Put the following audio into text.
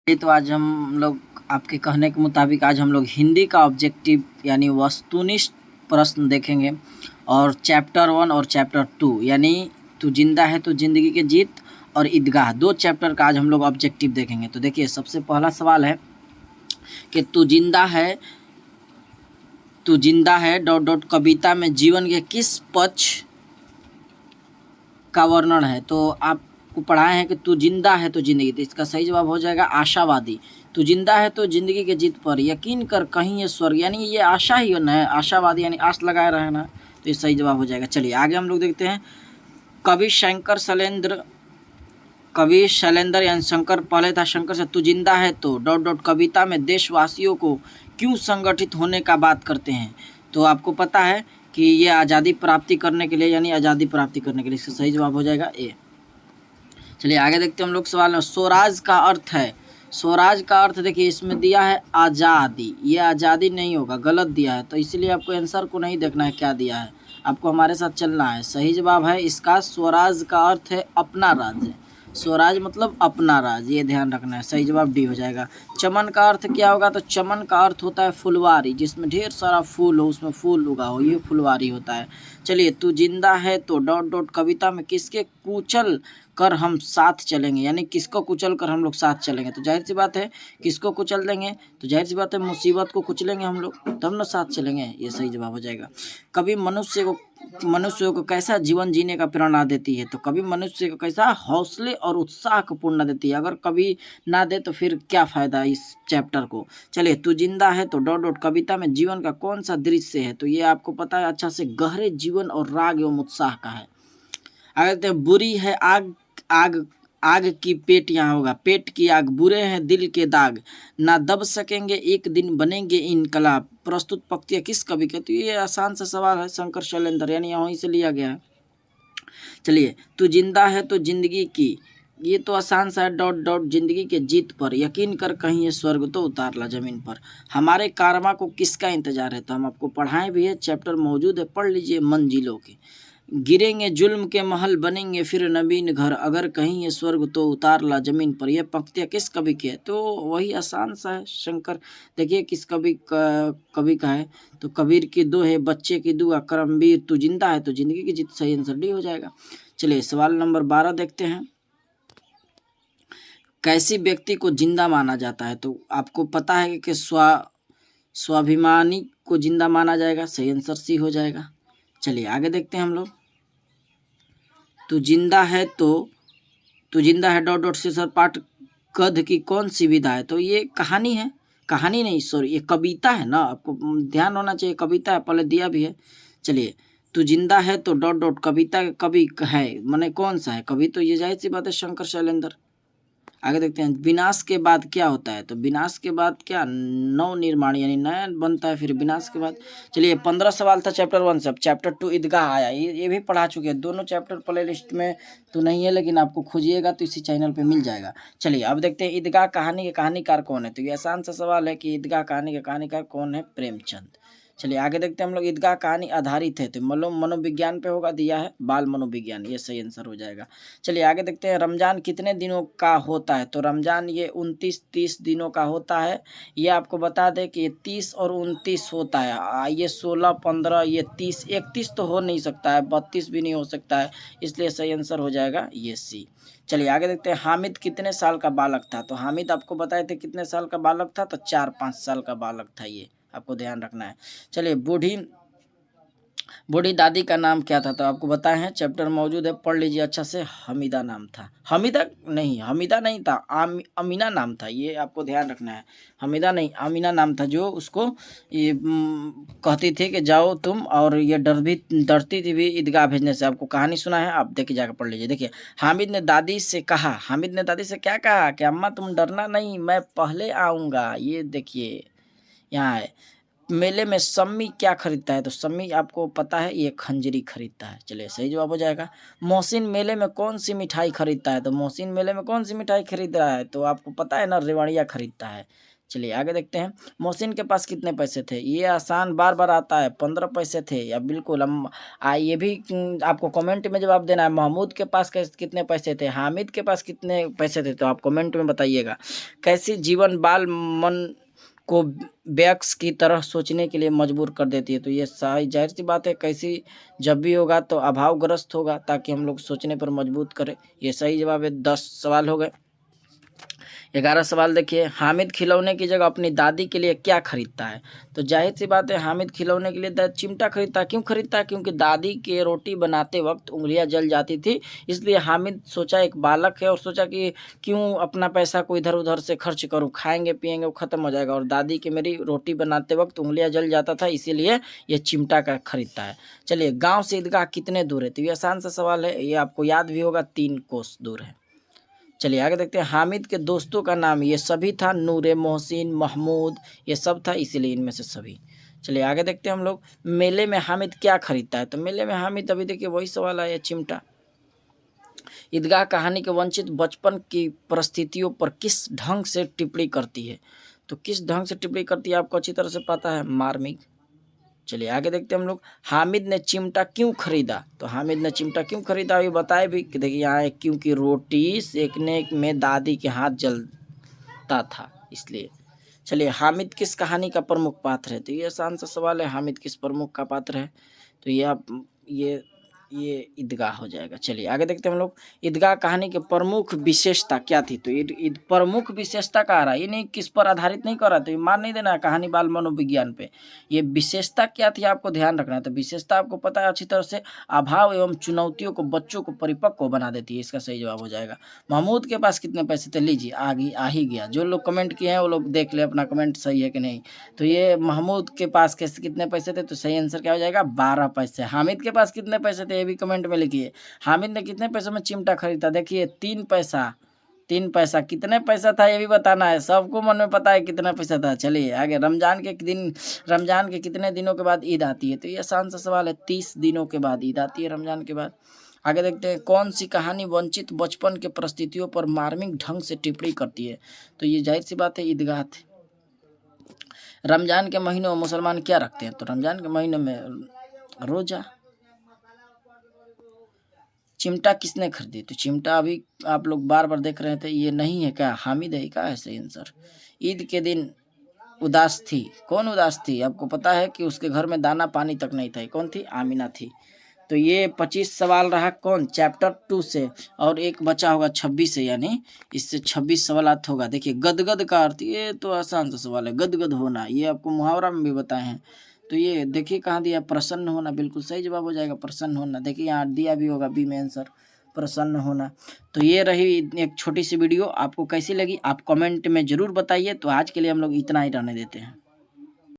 ये तो आज हम लोग आपके कहने के मुताबिक आज हम लोग हिंदी का ऑब्जेक्टिव यानी वस्तुनिष्ठ प्रश्न देखेंगे और चैप्टर 1 और चैप्टर 2 यानी तू जिंदा है तो जिंदगी की जीत और ईदगाह, दो चैप्टर का आज हम लोग ऑब्जेक्टिव देखेंगे। तो देखिए, सबसे पहला सवाल है कि तू जिंदा है डॉट डॉट कविता में जीवन के किस पक्ष का वर्णन है। तो आपको पढ़ाए हैं कि तू जिंदा है तो जिंदगी, तो इसका सही जवाब हो जाएगा आशावादी। तू जिंदा है तो जिंदगी के जीत पर यकीन कर कहीं ये स्वर्ग, यानी ये आशा ही न है, आशावादी यानी आश लगाए रहना, तो ये सही जवाब हो जाएगा। चलिए आगे हम लोग देखते हैं। कवि शैलेंद्र यानी शंकर, पहले था शंकर से तू जिंदा है तो डॉट डॉट कविता में देशवासियों को क्यों संगठित होने का बात करते हैं। तो आपको पता है कि ये आज़ादी प्राप्ति करने के लिए, यानी आज़ादी प्राप्ति करने के लिए, इसका सही जवाब हो जाएगा ए। चलिए आगे देखते हैं हम लोग सवाल में। स्वराज का अर्थ है, स्वराज का अर्थ देखिए इसमें दिया है आज़ादी, ये आज़ादी नहीं होगा, गलत दिया है, तो इसीलिए आपको आंसर को नहीं देखना है क्या दिया है, आपको हमारे साथ चलना है। सही जवाब है इसका स्वराज का अर्थ है अपना राज्य, स्वराज मतलब अपना राज, ये ध्यान रखना है। सही जवाब डी हो जाएगा। चमन का अर्थ क्या होगा, तो चमन का अर्थ होता है फुलवारी, जिसमें ढेर सारा फूल हो, उसमें फूल उगा हो, ये फुलवारी होता है। चलिए, तू जिंदा है तो डॉट डॉट कविता में किसके कुचल कर हम साथ चलेंगे, यानी किसको कुचल कर हम लोग साथ चलेंगे। तो जाहिर सी बात है किसको कुचल देंगे, तो जाहिर सी बात है मुसीबत को कुचलेंगे हम लोग, तब ना साथ चलेंगे, ये सही जवाब हो जाएगा। कभी मनुष्य को कैसा जीवन जीने का प्रेरणा देती है, तो कभी मनुष्य को कैसा हौसले और उत्साह को पूर्ण देती है। अगर कभी ना दे तो फिर क्या फ़ायदा इस चैप्टर को। चलिए, तू जिंदा है तो डॉट डॉट कविता में जीवन का कौन सा दृश्य है, तो ये आपको पता है अच्छा से, गहरे जीवन और राग एवं उत्साह का है। अगर तो बुरी है आग, आग आग की पेट, यहाँ होगा पेट की आग, बुरे हैं दिल के दाग, ना दब सकेंगे एक दिन बनेंगे इनकलाब, प्रस्तुत पंक्तियाँ किस कवि के। तो ये आसान सा सवाल है, शंकर शैलेंद्र, यानी यहाँ से लिया गया है। चलिए, तू जिंदा है तो जिंदगी की, ये तो आसान सा है, डॉट डॉट जिंदगी के जीत पर यकीन कर कहीं ये स्वर्ग तो उतार ला जमीन पर, हमारे कारमा को किसका इंतजार है। तो हम आपको पढ़ाएं भी है, चैप्टर मौजूद है, पढ़ लीजिए मंजिलों के। गिरेंगे जुल्म के महल बनेंगे फिर नवीन घर, अगर कहीं ये स्वर्ग तो उतार ला जमीन पर, यह पंक्तियाँ किस कवि की है। तो वही आसान सा है, शंकर। देखिए किस कवि का है, तो कबीर की दो है बच्चे की दुआ, करमवीर तू जिंदा है तो जिंदगी की जीत, सही आंसर डी हो जाएगा। चलिए सवाल नंबर 12 देखते हैं। कैसी व्यक्ति को जिंदा माना जाता है, तो आपको पता है कि स्वाभिमानी को जिंदा माना जाएगा, सही आंसर सी हो जाएगा। चलिए आगे देखते हैं हम लोग। तू जिंदा है डॉट डॉट से सर पाठ गध की कौन सी विधा है, तो ये कहानी है, कहानी नहीं सॉरी, ये कविता है ना, आपको ध्यान होना चाहिए, कविता है, पहले दिया भी है। चलिए, तू जिंदा है तो डॉट डॉट कविता का कवि है, माने कौन सा है कवि, तो ये जाहिर सी बात है शंकर शैलेंद्र। आगे देखते हैं, विनाश के बाद क्या होता है, तो विनाश के बाद क्या, नव निर्माण, यानी नया बनता है फिर विनाश के बाद। चलिए 15 सवाल था चैप्टर 1 से, अब चैप्टर 2 ईदगाह आया, ये भी पढ़ा चुके हैं, दोनों चैप्टर प्ले लिस्ट में तो नहीं है, लेकिन आपको खोजिएगा तो इसी चैनल पे मिल जाएगा। चलिए अब देखते हैं ईदगाह कहानी के कहानीकार कौन है, तो ये आसान सा सवाल है कि ईदगाह कहानी के कहानीकार कौन है, प्रेमचंद। चलिए आगे देखते हैं हम लोग, ईदगाह कहानी आधारित है, तो मनोविज्ञान पे होगा, दिया है बाल मनोविज्ञान, ये सही आंसर हो जाएगा। चलिए आगे देखते हैं, रमजान कितने दिनों का होता है, तो रमजान ये 29-30 दिनों का होता है। ये आपको बता दें कि ये 30 और 29 होता है, ये 16-15, ये 30, 31 तो हो नहीं सकता है, 32 भी नहीं हो सकता है, इसलिए सही आंसर हो जाएगा ये सी। चलिए आगे देखते हैं, हामिद कितने साल का बालक था, तो हामिद आपको बताए थे कितने साल का बालक था, तो 4-5 साल का बालक था, ये आपको ध्यान रखना है। चलिए, बूढ़ी दादी का नाम क्या था, तो आपको बताए हैं, चैप्टर मौजूद है, पढ़ लीजिए अच्छा से। हमीदा नाम था, हमीदा नहीं था, अमीना नाम था, ये आपको ध्यान रखना है। हमीदा नहीं, अमीना नाम था, जो उसको ये कहती थी कि जाओ तुम, और ये डरती थी भी ईदगाह भेजने से। आपको कहानी सुना है, आप देखिए जाकर पढ़ लीजिए। देखिए, हामिद ने दादी से क्या कहा कि अम्मा तुम डरना नहीं, मैं पहले आऊँगा। ये देखिए यहाँ है, मेले में सम्मी क्या खरीदता है, तो सम्मी आपको पता है ये खंजरी खरीदता है, चलिए सही जवाब हो जाएगा। मोहसिन मेले में कौन सी मिठाई खरीदता है, तो मोहसिन मेले में कौन सी मिठाई खरीद रहा है, तो आपको पता है ना, रेवड़िया खरीदता है, चलिए आगे देखते हैं। मोहसिन के पास कितने पैसे थे? ये आसान बार बार आता है, 15 पैसे थे। या बिल्कुल हम ये भी आपको कमेंट में जवाब देना है। महमूद के पास कितने पैसे थे? हामिद के पास कितने पैसे थे? तो आप कमेंट में बताइएगा। कैसी जीवन बाल मन को वयस्क की तरह सोचने के लिए मजबूर कर देती है? तो ये सही जाहिर सी बात है, कैसी जब भी होगा तो अभावग्रस्त होगा, ताकि हम लोग सोचने पर मजबूर करें। ये सही जवाब है। 10 सवाल हो गए। 11 सवाल देखिए। हामिद खिलौने की जगह अपनी दादी के लिए क्या खरीदता है? तो जाहिर सी बात है, हामिद खिलौने के लिए चिमटा खरीदता है। क्यों खरीदता है? क्योंकि दादी के रोटी बनाते वक्त उंगलियां जल जाती थी, इसलिए हामिद सोचा, एक बालक है, और सोचा कि क्यों अपना पैसा को इधर उधर से खर्च करूं, खाएंगे पिएंगे वो खत्म हो जाएगा, और दादी के मेरी रोटी बनाते वक्त उंगलियां जल जाता था, इसीलिए ये चिमटा का खरीदता है। चलिए, गाँव से ईदगाह कितने दूर है? तो ये आसान सा सवाल है, ये आपको याद भी होगा, 3 कोस दूर है। चलिए आगे देखते हैं। हामिद के दोस्तों का नाम ये सभी था, नूरे, मोहसिन, महमूद, ये सब था, इसीलिए इनमें से सभी। चलिए आगे देखते हैं हम लोग। मेले में हामिद क्या खरीदता है? तो मेले में हामिद, अभी देखिए वही सवाल है, चिमटा। ईदगाह कहानी के वंचित बचपन की परिस्थितियों पर किस ढंग से टिप्पणी करती है? तो किस ढंग से टिप्पणी करती है आपको अच्छी तरह से पता है, मार्मिक। चलिए आगे देखते हैं हम लोग। हामिद ने चिमटा क्यों खरीदा? तो हामिद ने चिमटा क्यों खरीदा अभी बताए भी कि देखिए यहाँ है, क्योंकि रोटी सेकने में दादी के हाथ जलता था, इसलिए। चलिए, हामिद किस कहानी का प्रमुख पात्र है? तो ये आसान सा सवाल है, हामिद किस प्रमुख का पात्र है? तो ये आप ये ईदगाह हो जाएगा। चलिए आगे देखते हैं हम लोग। ईदगाह कहानी की प्रमुख विशेषता क्या थी? तो प्रमुख विशेषता का आ रहा है, ये नहीं किस पर आधारित नहीं कर रहा, तो ये मान नहीं देना है कहानी बाल मनोविज्ञान पे। ये विशेषता क्या थी आपको ध्यान रखना है। तो विशेषता आपको पता है अच्छी तरह से, अभाव एवं चुनौतियों को बच्चों को परिपक्व बना देती है, इसका सही जवाब हो जाएगा। महमूद के पास कितने पैसे थे? लीजिए आ ही गया। जो लोग कमेंट किए हैं वो लोग देख ले अपना कमेंट सही है कि नहीं। तो ये महमूद के पास कितने पैसे थे? तो सही आंसर क्या हो जाएगा, 12 पैसे। हामिद के पास कितने पैसे थे? ये भी कमेंट में लिखिए। हामिद ने कितने पैसों में चिमटा खरीदा? देखिए 3 पैसा। 3 पैसा कितने पैसा था ये भी बताना है, सबको मन में पता है कितना पैसा था। चलिए आगे। रमजान के कितने दिनों के बाद ईद आती है? तो ये आसान सा सवाल है, 30 दिनों के बाद ईद आती है, रमजान के बाद। आगे देखते हैं। कौन सी कहानी वंचित बचपन के परिस्थितियों पर मार्मिक ढंग से टिप्पणी करती है? तो ये जाहिर सी बात है, ईदगाह थी। रमजान के महीनों में मुसलमान क्या रखते हैं? तो रमजान के महीने में रोजा। चिमटा किसने खरीदी? तो चिमटा अभी आप लोग बार बार देख रहे थे, ये नहीं है क्या, हामिद है? क्या है सही आंसर? ईद के दिन उदास थी। कौन उदास थी? आपको पता है कि उसके घर में दाना पानी तक नहीं था। कौन थी? आमिना थी। तो ये 25 सवाल रहा कौन, चैप्टर 2 से, और एक बचा होगा 26 से, यानी इससे 26 सवाल होगा। देखिए, गदगद का अर्थ, ये तो आसान सा सवाल है, गदगद होना, ये आपको मुहावरा में भी बताए हैं। तो ये देखिए कहाँ दिया, प्रसन्न होना, बिल्कुल सही जवाब हो जाएगा, प्रसन्न होना। देखिए यहाँ दिया भी होगा बी में आंसर, प्रसन्न होना। तो ये रही एक छोटी सी वीडियो, आपको कैसी लगी आप कमेंट में ज़रूर बताइए। तो आज के लिए हम लोग इतना ही रहने देते हैं।